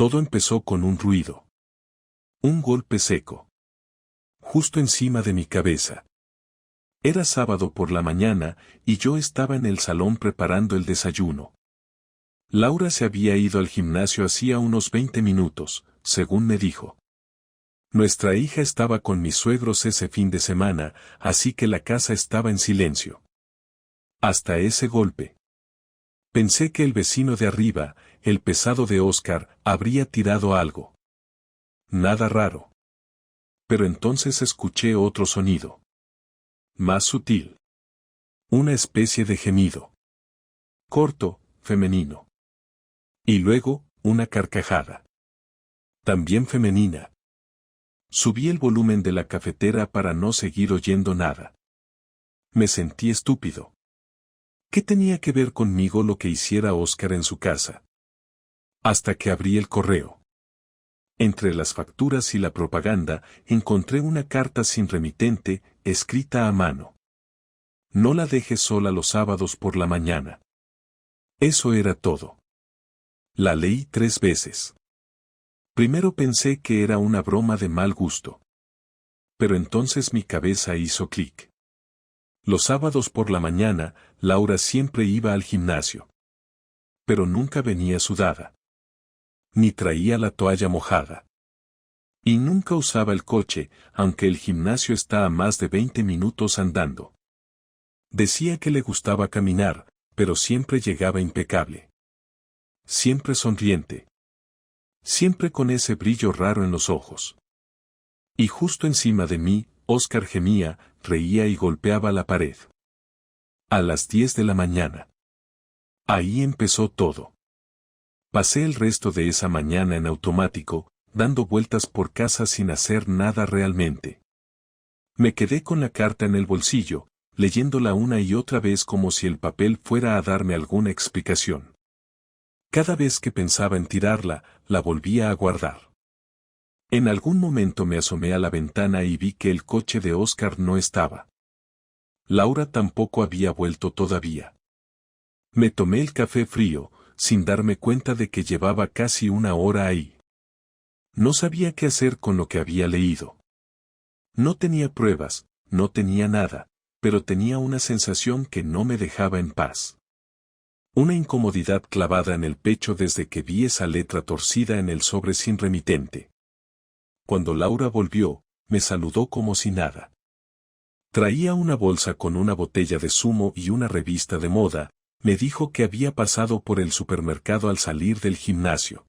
Todo empezó con un ruido. Un golpe seco. Justo encima de mi cabeza. Era sábado por la mañana y yo estaba en el salón preparando el desayuno. Laura se había ido al gimnasio hacía unos 20 minutos, según me dijo. Nuestra hija estaba con mis suegros ese fin de semana, así que la casa estaba en silencio. Hasta ese golpe. Pensé que el vecino de arriba, el pesado de Oscar, habría tirado algo. Nada raro. Pero entonces escuché otro sonido. Más sutil. Una especie de gemido. Corto, femenino. Y luego, una carcajada. También femenina. Subí el volumen de la cafetera para no seguir oyendo nada. Me sentí estúpido. ¿Qué tenía que ver conmigo lo que hiciera Oscar en su casa? Hasta que abrí el correo. Entre las facturas y la propaganda, encontré una carta sin remitente, escrita a mano. No la dejes sola los sábados por la mañana. Eso era todo. La leí 3 veces. Primero pensé que era una broma de mal gusto. Pero entonces mi cabeza hizo clic. Los sábados por la mañana, Laura siempre iba al gimnasio. Pero nunca venía sudada. Ni traía la toalla mojada. Y nunca usaba el coche, aunque el gimnasio está a más de 20 minutos andando. Decía que le gustaba caminar, pero siempre llegaba impecable. Siempre sonriente. Siempre con ese brillo raro en los ojos. Y justo encima de mí, Oscar gemía, reía y golpeaba la pared. A las 10 de la mañana. Ahí empezó todo. Pasé el resto de esa mañana en automático, dando vueltas por casa sin hacer nada realmente. Me quedé con la carta en el bolsillo, leyéndola una y otra vez como si el papel fuera a darme alguna explicación. Cada vez que pensaba en tirarla, la volvía a guardar. En algún momento me asomé a la ventana y vi que el coche de Oscar no estaba. Laura tampoco había vuelto todavía. Me tomé el café frío, sin darme cuenta de que llevaba casi 1 hora ahí. No sabía qué hacer con lo que había leído. No tenía pruebas, no tenía nada, pero tenía una sensación que no me dejaba en paz. Una incomodidad clavada en el pecho desde que vi esa letra torcida en el sobre sin remitente. Cuando Laura volvió, me saludó como si nada. Traía una bolsa con una botella de zumo y una revista de moda, me dijo que había pasado por el supermercado al salir del gimnasio.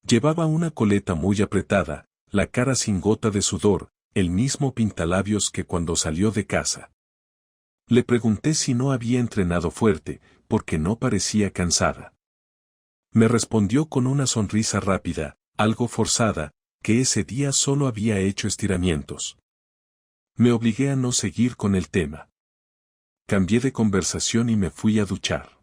Llevaba una coleta muy apretada, la cara sin gota de sudor, el mismo pintalabios que cuando salió de casa. Le pregunté si no había entrenado fuerte, porque no parecía cansada. Me respondió con una sonrisa rápida, algo forzada, que ese día solo había hecho estiramientos. Me obligué a no seguir con el tema. Cambié de conversación y me fui a duchar.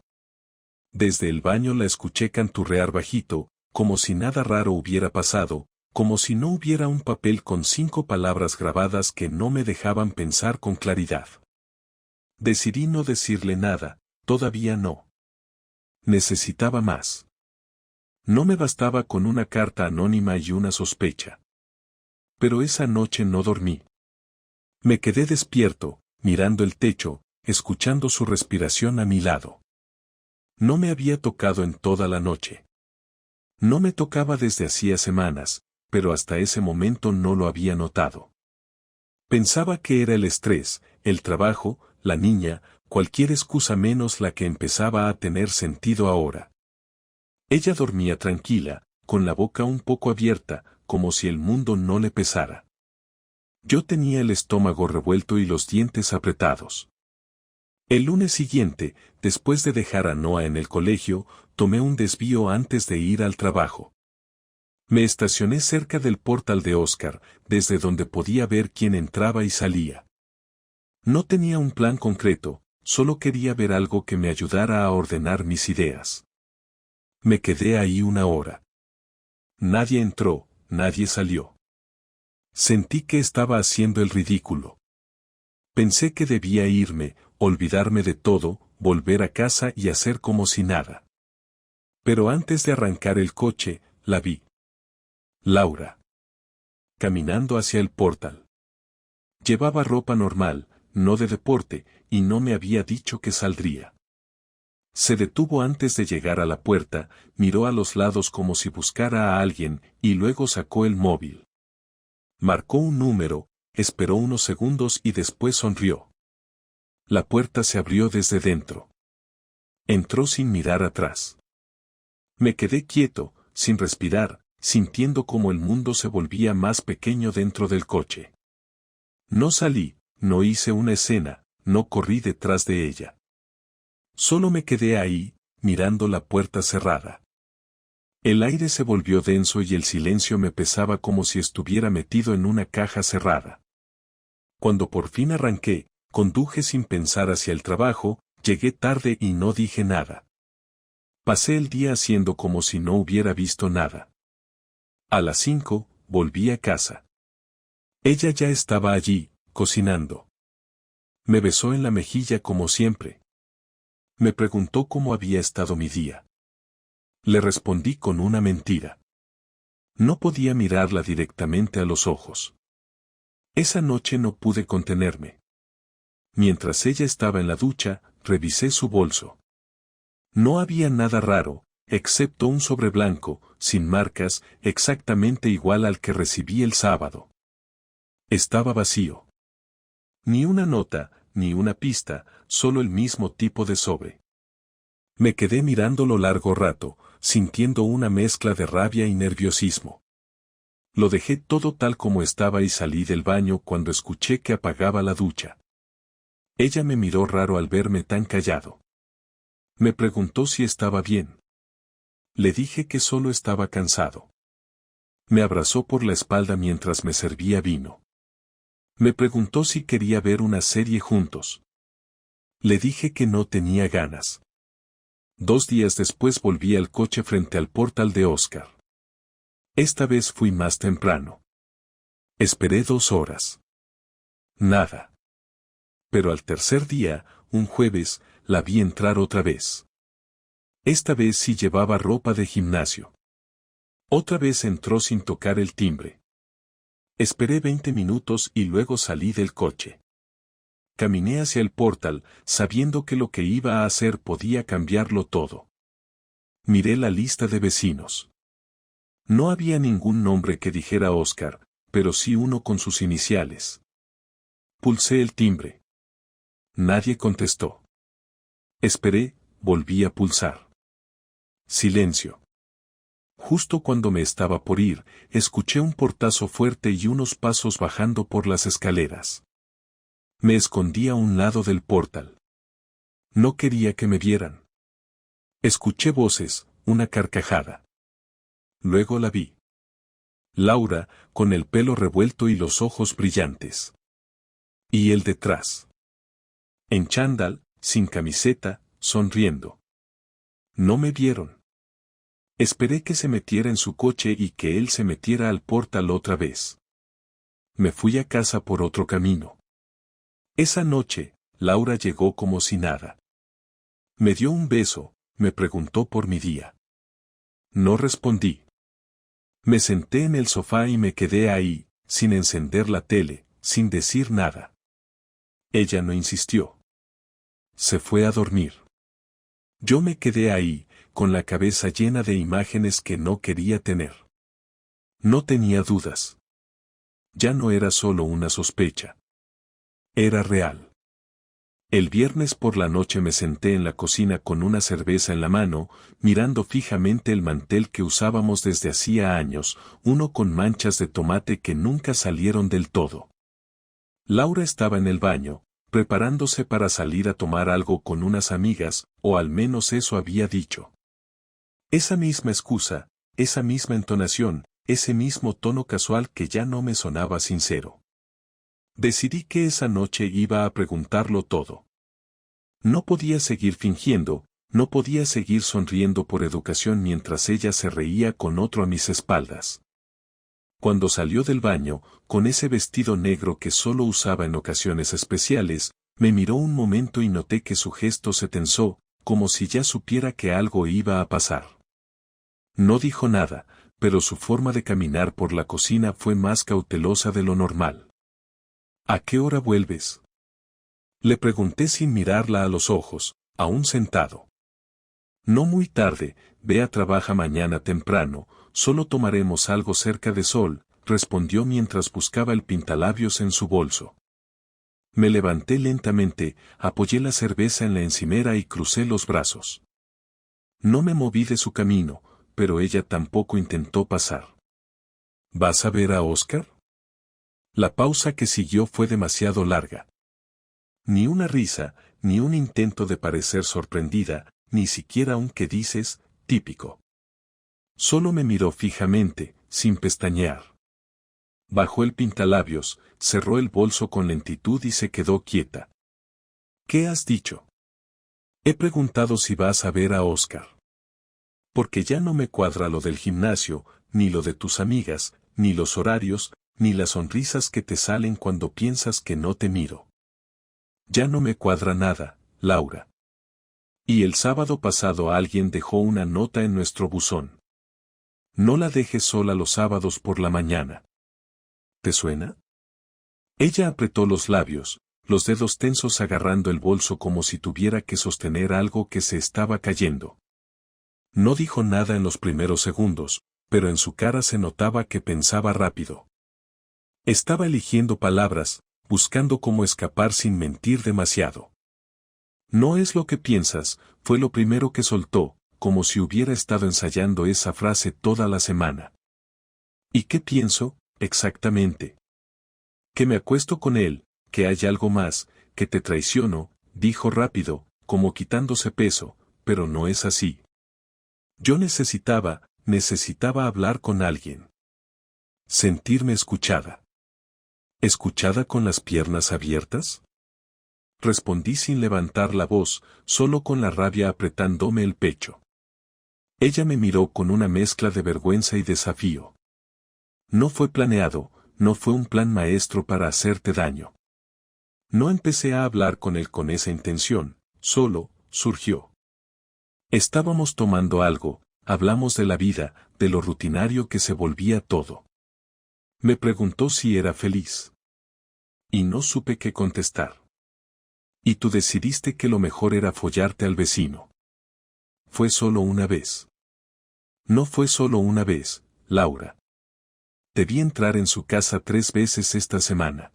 Desde el baño la escuché canturrear bajito, como si nada raro hubiera pasado, como si no hubiera un papel con 5 palabras grabadas que no me dejaban pensar con claridad. Decidí no decirle nada, todavía no. Necesitaba más. No me bastaba con una carta anónima y una sospecha. Pero esa noche no dormí. Me quedé despierto, mirando el techo, escuchando su respiración a mi lado. No me había tocado en toda la noche. No me tocaba desde hacía semanas, pero hasta ese momento no lo había notado. Pensaba que era el estrés, el trabajo, la niña, cualquier excusa menos la que empezaba a tener sentido ahora. Ella dormía tranquila, con la boca un poco abierta, como si el mundo no le pesara. Yo tenía el estómago revuelto y los dientes apretados. El lunes siguiente, después de dejar a Noah en el colegio, tomé un desvío antes de ir al trabajo. Me estacioné cerca del portal de Oscar, desde donde podía ver quién entraba y salía. No tenía un plan concreto, solo quería ver algo que me ayudara a ordenar mis ideas. Me quedé ahí 1 hora. Nadie entró, nadie salió. Sentí que estaba haciendo el ridículo. Pensé que debía irme, olvidarme de todo, volver a casa y hacer como si nada. Pero antes de arrancar el coche, la vi. Laura. Caminando hacia el portal. Llevaba ropa normal, no de deporte, y no me había dicho que saldría. Se detuvo antes de llegar a la puerta, miró a los lados como si buscara a alguien, y luego sacó el móvil. Marcó un número, esperó unos segundos y después sonrió. La puerta se abrió desde dentro. Entró sin mirar atrás. Me quedé quieto, sin respirar, sintiendo cómo el mundo se volvía más pequeño dentro del coche. No salí, no hice una escena, no corrí detrás de ella. Solo me quedé ahí, mirando la puerta cerrada. El aire se volvió denso y el silencio me pesaba como si estuviera metido en una caja cerrada. Cuando por fin arranqué, conduje sin pensar hacia el trabajo, llegué tarde y no dije nada. Pasé el día haciendo como si no hubiera visto nada. A las 5, volví a casa. Ella ya estaba allí, cocinando. Me besó en la mejilla como siempre. Me preguntó cómo había estado mi día. Le respondí con una mentira. No podía mirarla directamente a los ojos. Esa noche no pude contenerme. Mientras ella estaba en la ducha, revisé su bolso. No había nada raro, excepto un sobre blanco, sin marcas, exactamente igual al que recibí el sábado. Estaba vacío. Ni una nota, ni una pista, solo el mismo tipo de sobre. Me quedé mirándolo largo rato, sintiendo una mezcla de rabia y nerviosismo. Lo dejé todo tal como estaba y salí del baño cuando escuché que apagaba la ducha. Ella me miró raro al verme tan callado. Me preguntó si estaba bien. Le dije que solo estaba cansado. Me abrazó por la espalda mientras me servía vino. Me preguntó si quería ver una serie juntos. Le dije que no tenía ganas. 2 días después volví al coche frente al portal de Oscar. Esta vez fui más temprano. Esperé 2 horas. Nada. Pero al tercer día, un jueves, la vi entrar otra vez. Esta vez sí llevaba ropa de gimnasio. Otra vez entró sin tocar el timbre. Esperé 20 minutos y luego salí del coche. Caminé hacia el portal, sabiendo que lo que iba a hacer podía cambiarlo todo. Miré la lista de vecinos. No había ningún nombre que dijera Oscar, pero sí uno con sus iniciales. Pulsé el timbre. Nadie contestó. Esperé, volví a pulsar. Silencio. Justo cuando me estaba por ir, escuché un portazo fuerte y unos pasos bajando por las escaleras. Me escondí a un lado del portal. No quería que me vieran. Escuché voces, una carcajada. Luego la vi. Laura, con el pelo revuelto y los ojos brillantes. Y él detrás. En chándal, sin camiseta, sonriendo. No me vieron. Esperé que se metiera en su coche y que él se metiera al portal otra vez. Me fui a casa por otro camino. Esa noche, Laura llegó como si nada. Me dio un beso, me preguntó por mi día. No respondí. Me senté en el sofá y me quedé ahí, sin encender la tele, sin decir nada. Ella no insistió. Se fue a dormir. Yo me quedé ahí, con la cabeza llena de imágenes que no quería tener. No tenía dudas. Ya no era solo una sospecha. Era real. El viernes por la noche me senté en la cocina con una cerveza en la mano, mirando fijamente el mantel que usábamos desde hacía años, uno con manchas de tomate que nunca salieron del todo. Laura estaba en el baño, preparándose para salir a tomar algo con unas amigas, o al menos eso había dicho. Esa misma excusa, esa misma entonación, ese mismo tono casual que ya no me sonaba sincero. Decidí que esa noche iba a preguntarlo todo. No podía seguir fingiendo, no podía seguir sonriendo por educación mientras ella se reía con otro a mis espaldas. Cuando salió del baño, con ese vestido negro que solo usaba en ocasiones especiales, me miró un momento y noté que su gesto se tensó, como si ya supiera que algo iba a pasar. No dijo nada, pero su forma de caminar por la cocina fue más cautelosa de lo normal. ¿A qué hora vuelves? Le pregunté sin mirarla a los ojos, aún sentado. No muy tarde, Bea trabaja mañana temprano, solo tomaremos algo cerca de sol, respondió mientras buscaba el pintalabios en su bolso. Me levanté lentamente, apoyé la cerveza en la encimera y crucé los brazos. No me moví de su camino, pero ella tampoco intentó pasar. ¿Vas a ver a Oscar? La pausa que siguió fue demasiado larga. Ni una risa, ni un intento de parecer sorprendida, ni siquiera un «¿qué dices?», típico. Solo me miró fijamente, sin pestañear. Bajó el pintalabios, cerró el bolso con lentitud y se quedó quieta. ¿Qué has dicho? He preguntado si vas a ver a Oscar. Porque ya no me cuadra lo del gimnasio, ni lo de tus amigas, ni los horarios, ni las sonrisas que te salen cuando piensas que no te miro. Ya no me cuadra nada, Laura. Y el sábado pasado alguien dejó una nota en nuestro buzón. No la dejes sola los sábados por la mañana. ¿Te suena? Ella apretó los labios, los dedos tensos agarrando el bolso como si tuviera que sostener algo que se estaba cayendo. No dijo nada en los primeros segundos, pero en su cara se notaba que pensaba rápido. Estaba eligiendo palabras, buscando cómo escapar sin mentir demasiado. No es lo que piensas, fue lo primero que soltó, como si hubiera estado ensayando esa frase toda la semana. ¿Y qué pienso, exactamente? Que me acuesto con él, que hay algo más, que te traiciono, dijo rápido, como quitándose peso, pero no es así. Yo necesitaba hablar con alguien. Sentirme escuchada. ¿Escuchada con las piernas abiertas? Respondí sin levantar la voz, solo con la rabia apretándome el pecho. Ella me miró con una mezcla de vergüenza y desafío. No fue planeado, no fue un plan maestro para hacerte daño. No empecé a hablar con él con esa intención, solo, surgió. Estábamos tomando algo, hablamos de la vida, de lo rutinario que se volvía todo. Me preguntó si era feliz. Y no supe qué contestar. Y tú decidiste que lo mejor era follarte al vecino. Fue solo una vez. No fue solo una vez, Laura. Te vi entrar en su casa 3 veces esta semana.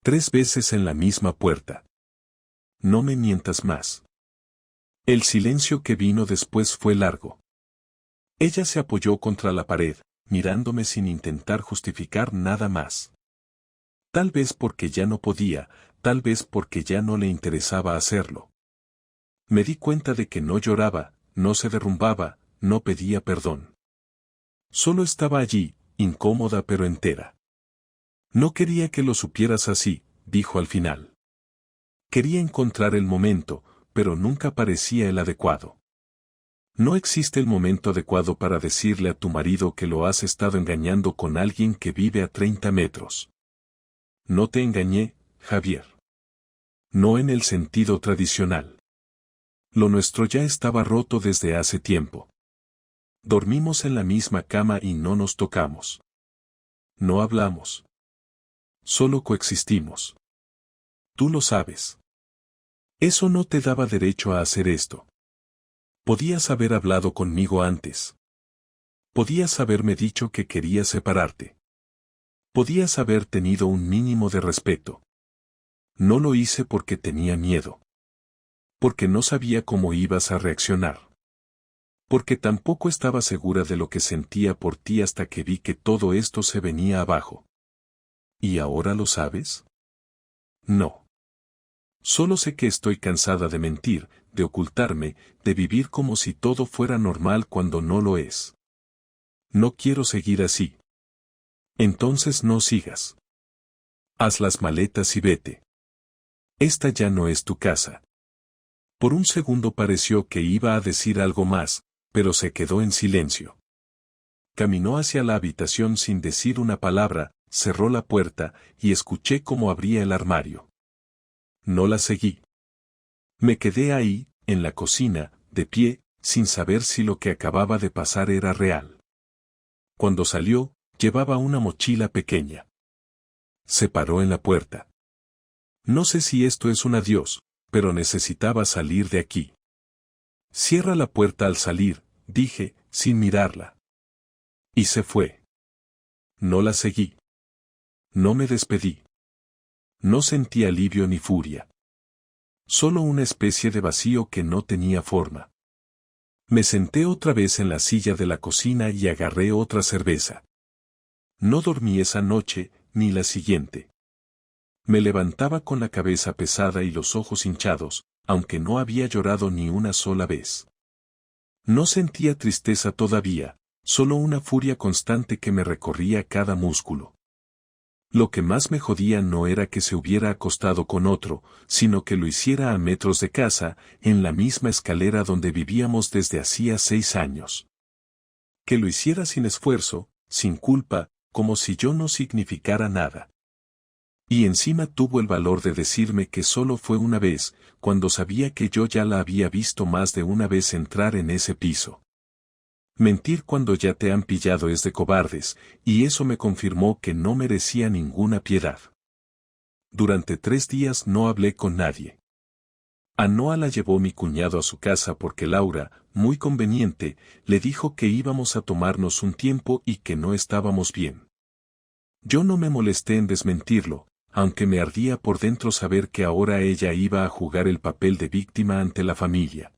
3 veces en la misma puerta. No me mientas más. El silencio que vino después fue largo. Ella se apoyó contra la pared, mirándome sin intentar justificar nada más. Tal vez porque ya no podía, tal vez porque ya no le interesaba hacerlo. Me di cuenta de que no lloraba, no se derrumbaba, no pedía perdón. Solo estaba allí, incómoda pero entera. No quería que lo supieras así, dijo al final. Quería encontrar el momento, pero nunca parecía el adecuado. No existe el momento adecuado para decirle a tu marido que lo has estado engañando con alguien que vive a 30 metros. No te engañé, Javier. No en el sentido tradicional. Lo nuestro ya estaba roto desde hace tiempo. Dormimos en la misma cama y no nos tocamos. No hablamos. Solo coexistimos. Tú lo sabes. Eso no te daba derecho a hacer esto. Podías haber hablado conmigo antes. Podías haberme dicho que querías separarte. Podías haber tenido un mínimo de respeto. No lo hice porque tenía miedo. Porque no sabía cómo ibas a reaccionar. Porque tampoco estaba segura de lo que sentía por ti hasta que vi que todo esto se venía abajo. ¿Y ahora lo sabes? No. Solo sé que estoy cansada de mentir, de ocultarme, de vivir como si todo fuera normal cuando no lo es. No quiero seguir así. Entonces no sigas. Haz las maletas y vete. Esta ya no es tu casa. Por un segundo pareció que iba a decir algo más, pero se quedó en silencio. Caminó hacia la habitación sin decir una palabra, cerró la puerta y escuché cómo abría el armario. No la seguí. Me quedé ahí, en la cocina, de pie, sin saber si lo que acababa de pasar era real. Cuando salió, llevaba una mochila pequeña. Se paró en la puerta. No sé si esto es un adiós, pero necesitaba salir de aquí. Cierra la puerta al salir, dije, sin mirarla. Y se fue. No la seguí. No me despedí. No sentí alivio ni furia. Solo una especie de vacío que no tenía forma. Me senté otra vez en la silla de la cocina y agarré otra cerveza. No dormí esa noche, ni la siguiente. Me levantaba con la cabeza pesada y los ojos hinchados, aunque no había llorado ni una sola vez. No sentía tristeza todavía, solo una furia constante que me recorría cada músculo. Lo que más me jodía no era que se hubiera acostado con otro, sino que lo hiciera a metros de casa, en la misma escalera donde vivíamos desde hacía 6 años. Que lo hiciera sin esfuerzo, sin culpa, como si yo no significara nada. Y encima tuvo el valor de decirme que solo fue una vez, cuando sabía que yo ya la había visto más de una vez entrar en ese piso. Mentir cuando ya te han pillado es de cobardes, y eso me confirmó que no merecía ninguna piedad. Durante 3 días no hablé con nadie. A Noa la llevó mi cuñado a su casa porque Laura, muy conveniente, le dijo que íbamos a tomarnos un tiempo y que no estábamos bien. Yo no me molesté en desmentirlo, aunque me ardía por dentro saber que ahora ella iba a jugar el papel de víctima ante la familia.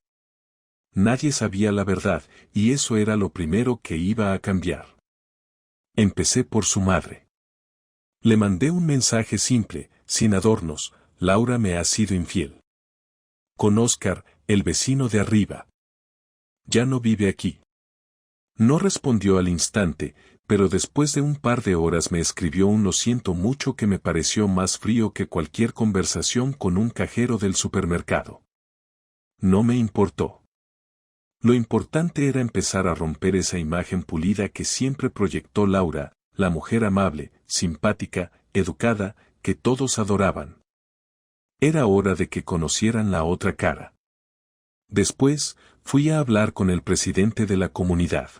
Nadie sabía la verdad, y eso era lo primero que iba a cambiar. Empecé por su madre. Le mandé un mensaje simple, sin adornos: Laura me ha sido infiel. Con Óscar, el vecino de arriba. Ya no vive aquí. No respondió al instante, pero después de un par de horas me escribió un lo siento mucho que me pareció más frío que cualquier conversación con un cajero del supermercado. No me importó. Lo importante era empezar a romper esa imagen pulida que siempre proyectó Laura, la mujer amable, simpática, educada, que todos adoraban. Era hora de que conocieran la otra cara. Después, fui a hablar con el presidente de la comunidad.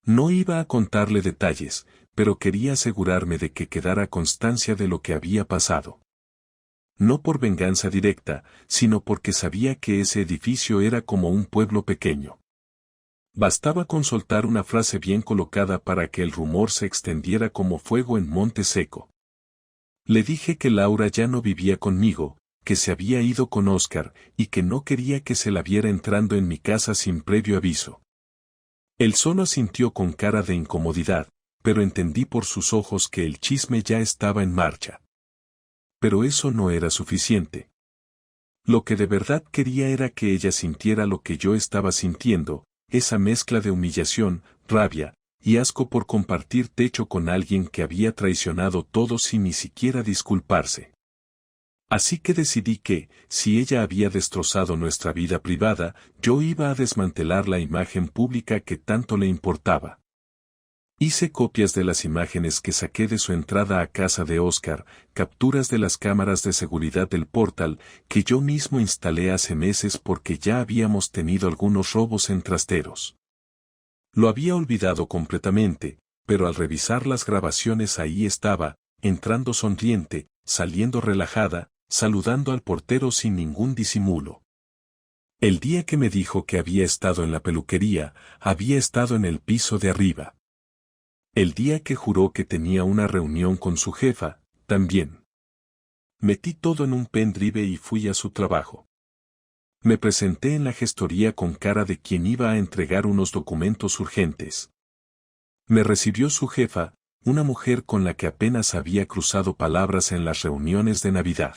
No iba a contarle detalles, pero quería asegurarme de que quedara constancia de lo que había pasado. No por venganza directa, sino porque sabía que ese edificio era como un pueblo pequeño. Bastaba con soltar una frase bien colocada para que el rumor se extendiera como fuego en Monte Seco. Le dije que Laura ya no vivía conmigo, que se había ido con Óscar y que no quería que se la viera entrando en mi casa sin previo aviso. Él solo asintió con cara de incomodidad, pero entendí por sus ojos que el chisme ya estaba en marcha. Pero eso no era suficiente. Lo que de verdad quería era que ella sintiera lo que yo estaba sintiendo, esa mezcla de humillación, rabia y asco por compartir techo con alguien que había traicionado todo sin ni siquiera disculparse. Así que decidí que, si ella había destrozado nuestra vida privada, yo iba a desmantelar la imagen pública que tanto le importaba. Hice copias de las imágenes que saqué de su entrada a casa de Óscar, capturas de las cámaras de seguridad del portal, que yo mismo instalé hace meses porque ya habíamos tenido algunos robos en trasteros. Lo había olvidado completamente, pero al revisar las grabaciones ahí estaba, entrando sonriente, saliendo relajada, saludando al portero sin ningún disimulo. El día que me dijo que había estado en la peluquería, había estado en el piso de arriba. El día que juró que tenía una reunión con su jefa, también. Metí todo en un pendrive y fui a su trabajo. Me presenté en la gestoría con cara de quien iba a entregar unos documentos urgentes. Me recibió su jefa, una mujer con la que apenas había cruzado palabras en las reuniones de Navidad.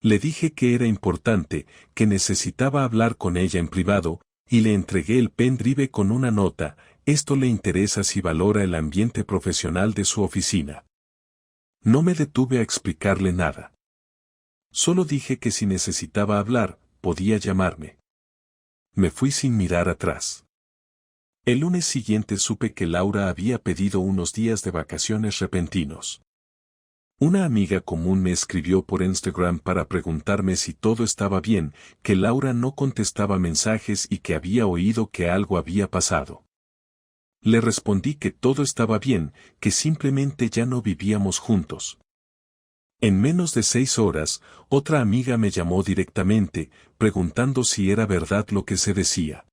Le dije que era importante, que necesitaba hablar con ella en privado, y le entregué el pendrive con una nota: esto le interesa si valora el ambiente profesional de su oficina. No me detuve a explicarle nada. Solo dije que si necesitaba hablar, podía llamarme. Me fui sin mirar atrás. El lunes siguiente supe que Laura había pedido unos días de vacaciones repentinos. Una amiga común me escribió por Instagram para preguntarme si todo estaba bien, que Laura no contestaba mensajes y que había oído que algo había pasado. Le respondí que todo estaba bien, que simplemente ya no vivíamos juntos. En menos de 6 horas, otra amiga me llamó directamente, preguntando si era verdad lo que se decía.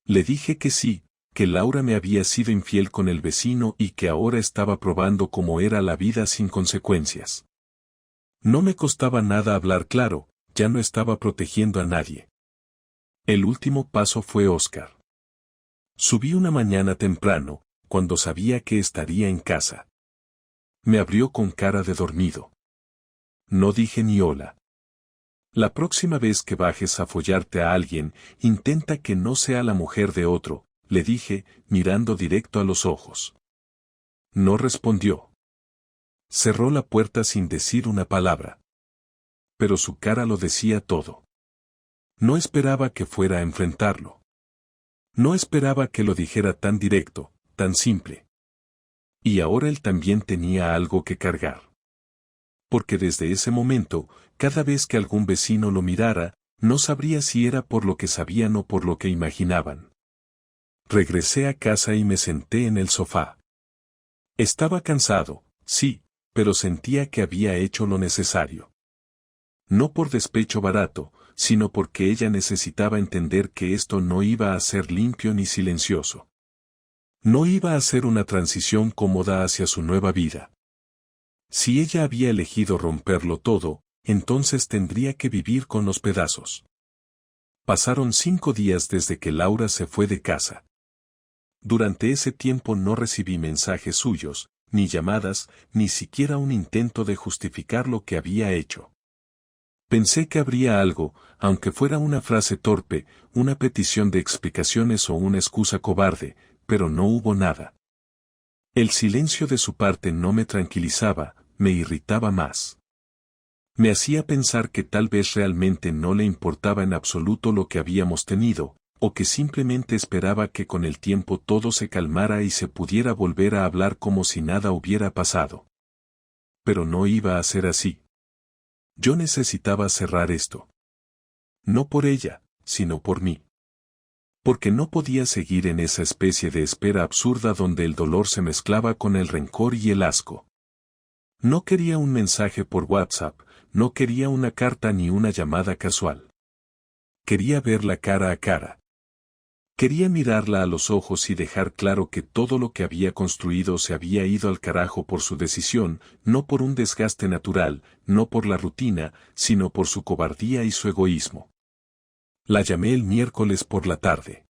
Le dije que sí, que Laura me había sido infiel con el vecino y que ahora estaba probando cómo era la vida sin consecuencias. No me costaba nada hablar claro, ya no estaba protegiendo a nadie. El último paso fue Oscar. Subí una mañana temprano, cuando sabía que estaría en casa. Me abrió con cara de dormido. No dije ni hola. La próxima vez que bajes a follarte a alguien, intenta que no sea la mujer de otro, le dije, mirando directo a los ojos. No respondió. Cerró la puerta sin decir una palabra. Pero su cara lo decía todo. No esperaba que fuera a enfrentarlo. No esperaba que lo dijera tan directo, tan simple. Y ahora él también tenía algo que cargar. Porque desde ese momento, cada vez que algún vecino lo mirara, no sabría si era por lo que sabían o por lo que imaginaban. Regresé a casa y me senté en el sofá. Estaba cansado, sí, pero sentía que había hecho lo necesario. No por despecho barato, sino porque ella necesitaba entender que esto no iba a ser limpio ni silencioso. No iba a ser una transición cómoda hacia su nueva vida. Si ella había elegido romperlo todo, entonces tendría que vivir con los pedazos. Pasaron 5 días desde que Laura se fue de casa. Durante ese tiempo no recibí mensajes suyos, ni llamadas, ni siquiera un intento de justificar lo que había hecho. Pensé que habría algo, aunque fuera una frase torpe, una petición de explicaciones o una excusa cobarde, pero no hubo nada. El silencio de su parte no me tranquilizaba, me irritaba más. Me hacía pensar que tal vez realmente no le importaba en absoluto lo que habíamos tenido, o que simplemente esperaba que con el tiempo todo se calmara y se pudiera volver a hablar como si nada hubiera pasado. Pero no iba a ser así. Yo necesitaba cerrar esto. No por ella, sino por mí. Porque no podía seguir en esa especie de espera absurda donde el dolor se mezclaba con el rencor y el asco. No quería un mensaje por WhatsApp, no quería una carta ni una llamada casual. Quería verla cara a cara. Quería mirarla a los ojos y dejar claro que todo lo que había construido se había ido al carajo por su decisión, no por un desgaste natural, no por la rutina, sino por su cobardía y su egoísmo. La llamé el miércoles por la tarde.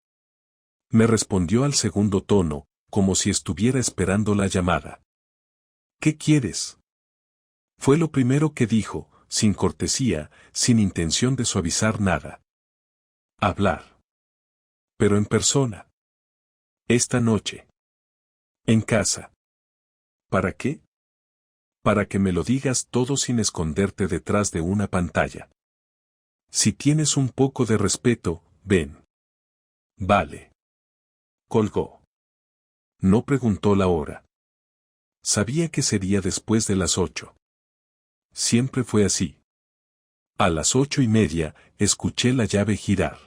Me respondió al segundo tono, como si estuviera esperando la llamada. ¿Qué quieres? Fue lo primero que dijo, sin cortesía, sin intención de suavizar nada. Hablar. Pero en persona. Esta noche. En casa. ¿Para qué? Para que me lo digas todo sin esconderte detrás de una pantalla. Si tienes un poco de respeto, ven. Vale. Colgó. No preguntó la hora. Sabía que sería después de las 8. Siempre fue así. A las 8:30, escuché la llave girar.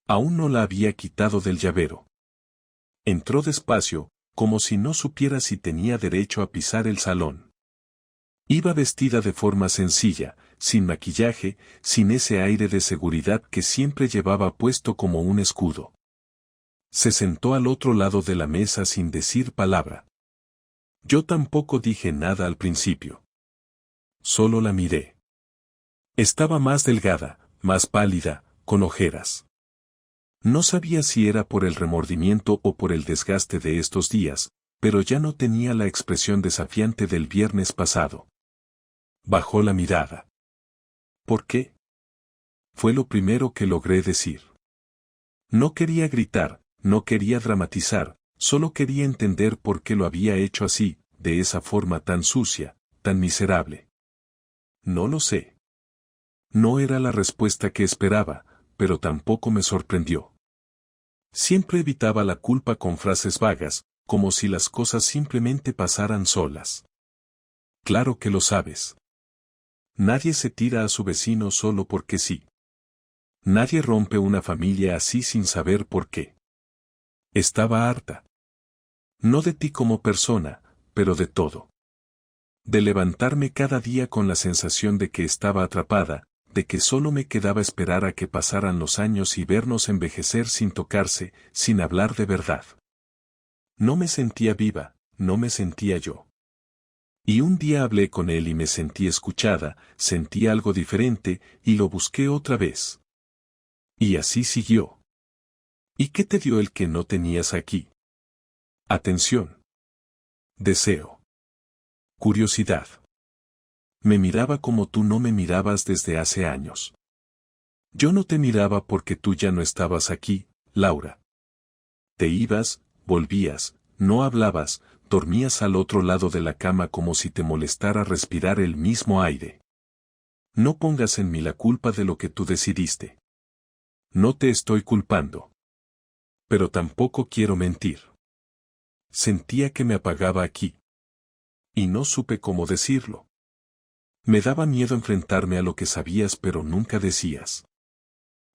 Aún no la había quitado del llavero. Entró despacio, como si no supiera si tenía derecho a pisar el salón. Iba vestida de forma sencilla, sin maquillaje, sin ese aire de seguridad que siempre llevaba puesto como un escudo. Se sentó al otro lado de la mesa sin decir palabra. Yo tampoco dije nada al principio. Solo la miré. Estaba más delgada, más pálida, con ojeras. No sabía si era por el remordimiento o por el desgaste de estos días, pero ya no tenía la expresión desafiante del viernes pasado. Bajó la mirada. ¿Por qué? Fue lo primero que logré decir. No quería gritar, no quería dramatizar, solo quería entender por qué lo había hecho así, de esa forma tan sucia, tan miserable. No lo sé. No era la respuesta que esperaba, pero tampoco me sorprendió. Siempre evitaba la culpa con frases vagas, como si las cosas simplemente pasaran solas. Claro que lo sabes. Nadie se tira a su vecino solo porque sí. Nadie rompe una familia así sin saber por qué. Estaba harta. No de ti como persona, pero de todo. De levantarme cada día con la sensación de que estaba atrapada, de que solo me quedaba esperar a que pasaran los años y vernos envejecer sin tocarse, sin hablar de verdad. No me sentía viva, no me sentía yo. Y un día hablé con él y me sentí escuchada, sentí algo diferente, y lo busqué otra vez. Y así siguió. ¿Y qué te dio el que no tenías aquí? Atención. Deseo. Curiosidad. Me miraba como tú no me mirabas desde hace años. Yo no te miraba porque tú ya no estabas aquí, Laura. Te ibas, volvías, no hablabas, dormías al otro lado de la cama como si te molestara respirar el mismo aire. No pongas en mí la culpa de lo que tú decidiste. No te estoy culpando. Pero tampoco quiero mentir. Sentía que me apagaba aquí. Y no supe cómo decirlo. Me daba miedo enfrentarme a lo que sabías pero nunca decías.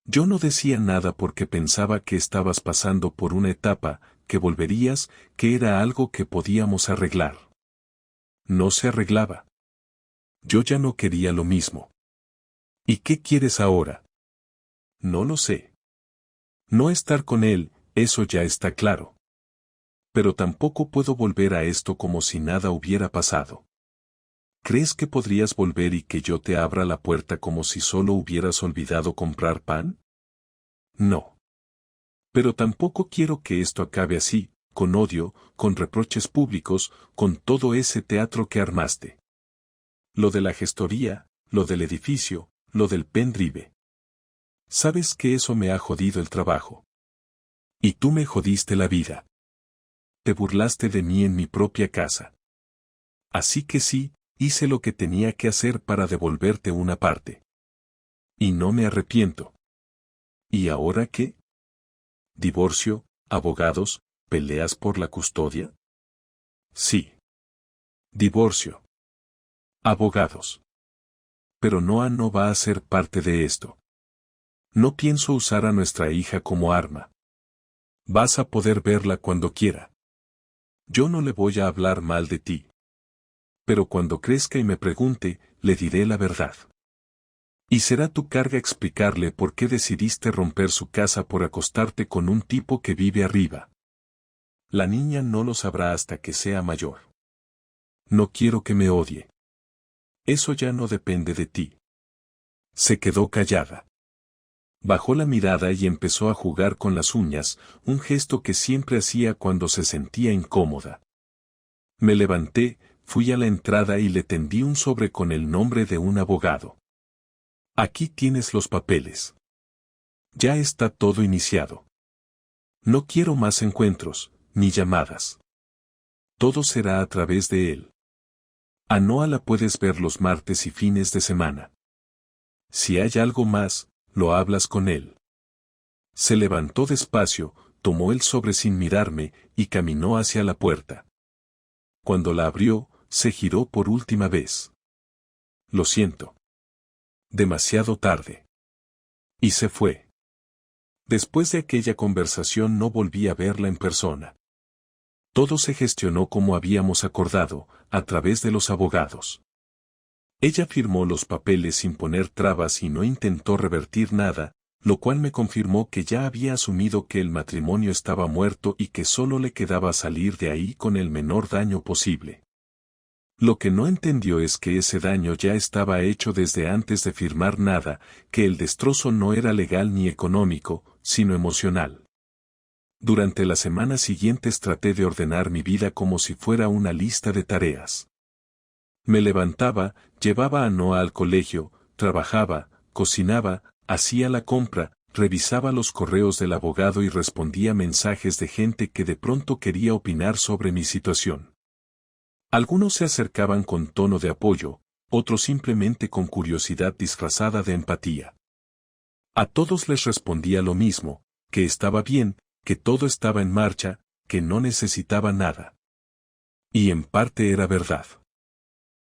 Yo no decía nada porque pensaba que estabas pasando por una etapa, que volverías, que era algo que podíamos arreglar. No se arreglaba. Yo ya no quería lo mismo. ¿Y qué quieres ahora? No lo sé. No estar con él, eso ya está claro. Pero tampoco puedo volver a esto como si nada hubiera pasado. ¿Crees que podrías volver y que yo te abra la puerta como si solo hubieras olvidado comprar pan? No. Pero tampoco quiero que esto acabe así, con odio, con reproches públicos, con todo ese teatro que armaste. Lo de la gestoría, lo del edificio, lo del pendrive. Sabes que eso me ha jodido el trabajo. Y tú me jodiste la vida. Te burlaste de mí en mi propia casa. Así que sí, hice lo que tenía que hacer para devolverte una parte. Y no me arrepiento. ¿Y ahora qué? ¿Divorcio, abogados, peleas por la custodia? Sí. Divorcio. Abogados. Pero Noah no va a ser parte de esto. No pienso usar a nuestra hija como arma. Vas a poder verla cuando quiera. Yo no le voy a hablar mal de ti. Pero cuando crezca y me pregunte, le diré la verdad. Y será tu carga explicarle por qué decidiste romper su casa por acostarte con un tipo que vive arriba. La niña no lo sabrá hasta que sea mayor. No quiero que me odie. Eso ya no depende de ti. Se quedó callada. Bajó la mirada y empezó a jugar con las uñas, un gesto que siempre hacía cuando se sentía incómoda. Me levanté, fui a la entrada y le tendí un sobre con el nombre de un abogado. Aquí tienes los papeles. Ya está todo iniciado. No quiero más encuentros, ni llamadas. Todo será a través de él. A Noah la puedes ver los martes y fines de semana. Si hay algo más, lo hablas con él. Se levantó despacio, tomó el sobre sin mirarme y caminó hacia la puerta. Cuando la abrió, se giró por última vez. Lo siento. Demasiado tarde. Y se fue. Después de aquella conversación no volví a verla en persona. Todo se gestionó como habíamos acordado, a través de los abogados. Ella firmó los papeles sin poner trabas y no intentó revertir nada, lo cual me confirmó que ya había asumido que el matrimonio estaba muerto y que solo le quedaba salir de ahí con el menor daño posible. Lo que no entendió es que ese daño ya estaba hecho desde antes de firmar nada, que el destrozo no era legal ni económico, sino emocional. Durante las semanas siguientes traté de ordenar mi vida como si fuera una lista de tareas. Me levantaba, llevaba a Noah al colegio, trabajaba, cocinaba, hacía la compra, revisaba los correos del abogado y respondía mensajes de gente que de pronto quería opinar sobre mi situación. Algunos se acercaban con tono de apoyo, otros simplemente con curiosidad disfrazada de empatía. A todos les respondía lo mismo, que estaba bien, que todo estaba en marcha, que no necesitaba nada. Y en parte era verdad.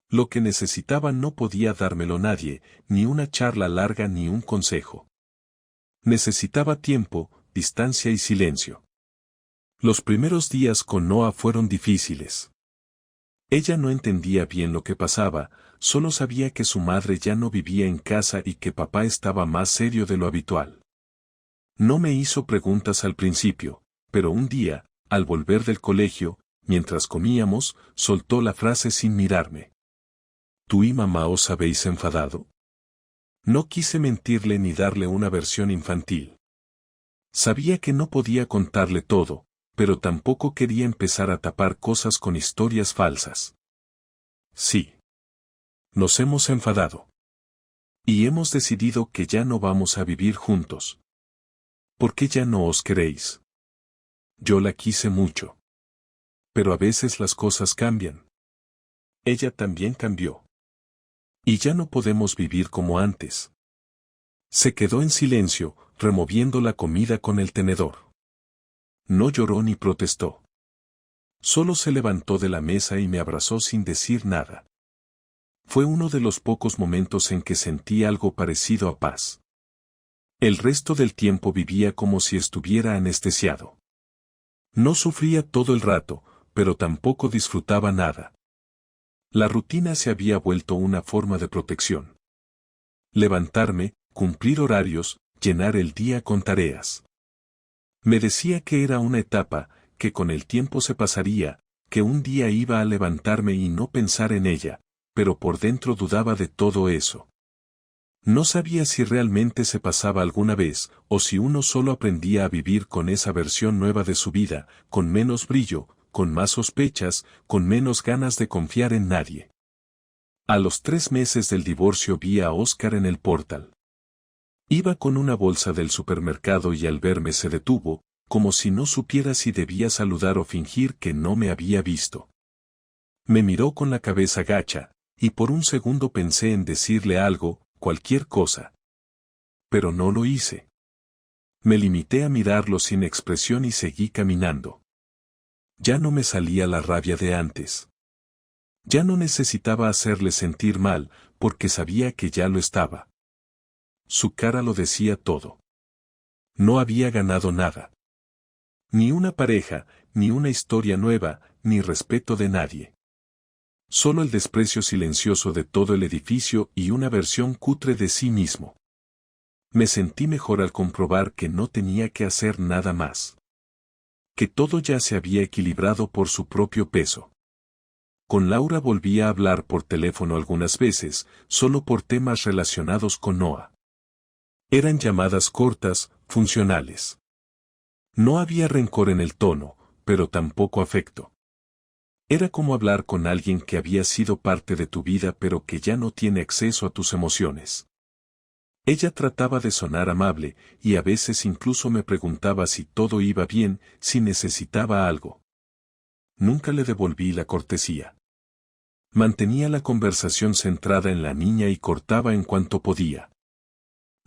Lo que necesitaba no podía dármelo nadie, ni una charla larga ni un consejo. Necesitaba tiempo, distancia y silencio. Los primeros días con Noah fueron difíciles. Ella no entendía bien lo que pasaba, solo sabía que su madre ya no vivía en casa y que papá estaba más serio de lo habitual. No me hizo preguntas al principio, pero un día, al volver del colegio, mientras comíamos, soltó la frase sin mirarme. ¿Tú y mamá os habéis enfadado? No quise mentirle ni darle una versión infantil. Sabía que no podía contarle todo, pero tampoco quería empezar a tapar cosas con historias falsas. Sí. Nos hemos enfadado. Y hemos decidido que ya no vamos a vivir juntos. ¿Por qué ya no os queréis? Yo la quise mucho. Pero a veces las cosas cambian. Ella también cambió. Y ya no podemos vivir como antes. Se quedó en silencio, removiendo la comida con el tenedor. No lloró ni protestó. Solo se levantó de la mesa y me abrazó sin decir nada. Fue uno de los pocos momentos en que sentí algo parecido a paz. El resto del tiempo vivía como si estuviera anestesiado. No sufría todo el rato, pero tampoco disfrutaba nada. La rutina se había vuelto una forma de protección. Levantarme, cumplir horarios, llenar el día con tareas. Me decía que era una etapa, que con el tiempo se pasaría, que un día iba a levantarme y no pensar en ella, pero por dentro dudaba de todo eso. No sabía si realmente se pasaba alguna vez, o si uno solo aprendía a vivir con esa versión nueva de su vida, con menos brillo, con más sospechas, con menos ganas de confiar en nadie. A los 3 meses del divorcio vi a Oscar en el portal. Iba con una bolsa del supermercado y al verme se detuvo, como si no supiera si debía saludar o fingir que no me había visto. Me miró con la cabeza gacha, y por un segundo pensé en decirle algo, cualquier cosa. Pero no lo hice. Me limité a mirarlo sin expresión y seguí caminando. Ya no me salía la rabia de antes. Ya no necesitaba hacerle sentir mal, porque sabía que ya lo estaba. Su cara lo decía todo. No había ganado nada. Ni una pareja, ni una historia nueva, ni respeto de nadie. Solo el desprecio silencioso de todo el edificio y una versión cutre de sí mismo. Me sentí mejor al comprobar que no tenía que hacer nada más. Que todo ya se había equilibrado por su propio peso. Con Laura volví a hablar por teléfono algunas veces, solo por temas relacionados con Noah. Eran llamadas cortas, funcionales. No había rencor en el tono, pero tampoco afecto. Era como hablar con alguien que había sido parte de tu vida pero que ya no tiene acceso a tus emociones. Ella trataba de sonar amable, y a veces incluso me preguntaba si todo iba bien, si necesitaba algo. Nunca le devolví la cortesía. Mantenía la conversación centrada en la niña y cortaba en cuanto podía.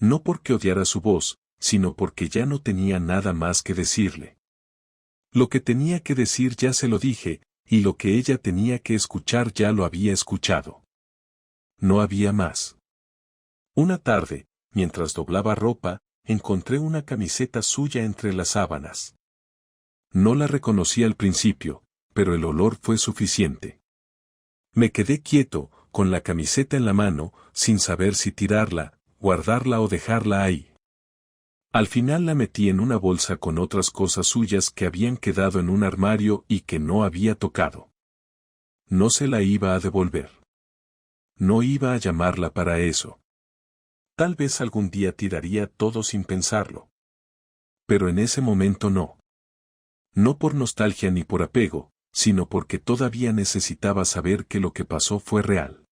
No porque odiara su voz, sino porque ya no tenía nada más que decirle. Lo que tenía que decir ya se lo dije, y lo que ella tenía que escuchar ya lo había escuchado. No había más. Una tarde, mientras doblaba ropa, encontré una camiseta suya entre las sábanas. No la reconocí al principio, pero el olor fue suficiente. Me quedé quieto, con la camiseta en la mano, sin saber si tirarla, guardarla o dejarla ahí. Al final la metí en una bolsa con otras cosas suyas que habían quedado en un armario y que no había tocado. No se la iba a devolver. No iba a llamarla para eso. Tal vez algún día tiraría todo sin pensarlo. Pero en ese momento no. No por nostalgia ni por apego, sino porque todavía necesitaba saber que lo que pasó fue real.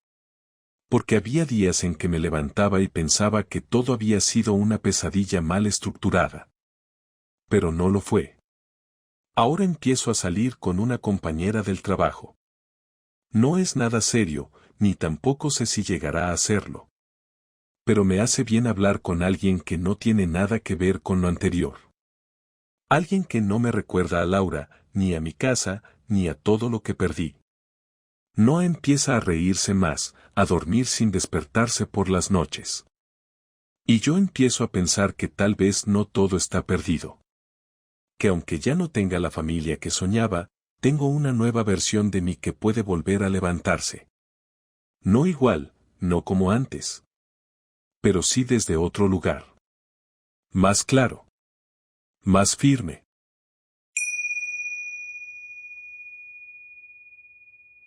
Porque había días en que me levantaba y pensaba que todo había sido una pesadilla mal estructurada. Pero no lo fue. Ahora empiezo a salir con una compañera del trabajo. No es nada serio, ni tampoco sé si llegará a hacerlo. Pero me hace bien hablar con alguien que no tiene nada que ver con lo anterior. Alguien que no me recuerda a Laura, ni a mi casa, ni a todo lo que perdí. Noah empieza a reírse más, a dormir sin despertarse por las noches. Y yo empiezo a pensar que tal vez no todo está perdido. Que aunque ya no tenga la familia que soñaba, tengo una nueva versión de mí que puede volver a levantarse. No igual, no como antes. Pero sí desde otro lugar. Más claro. Más firme.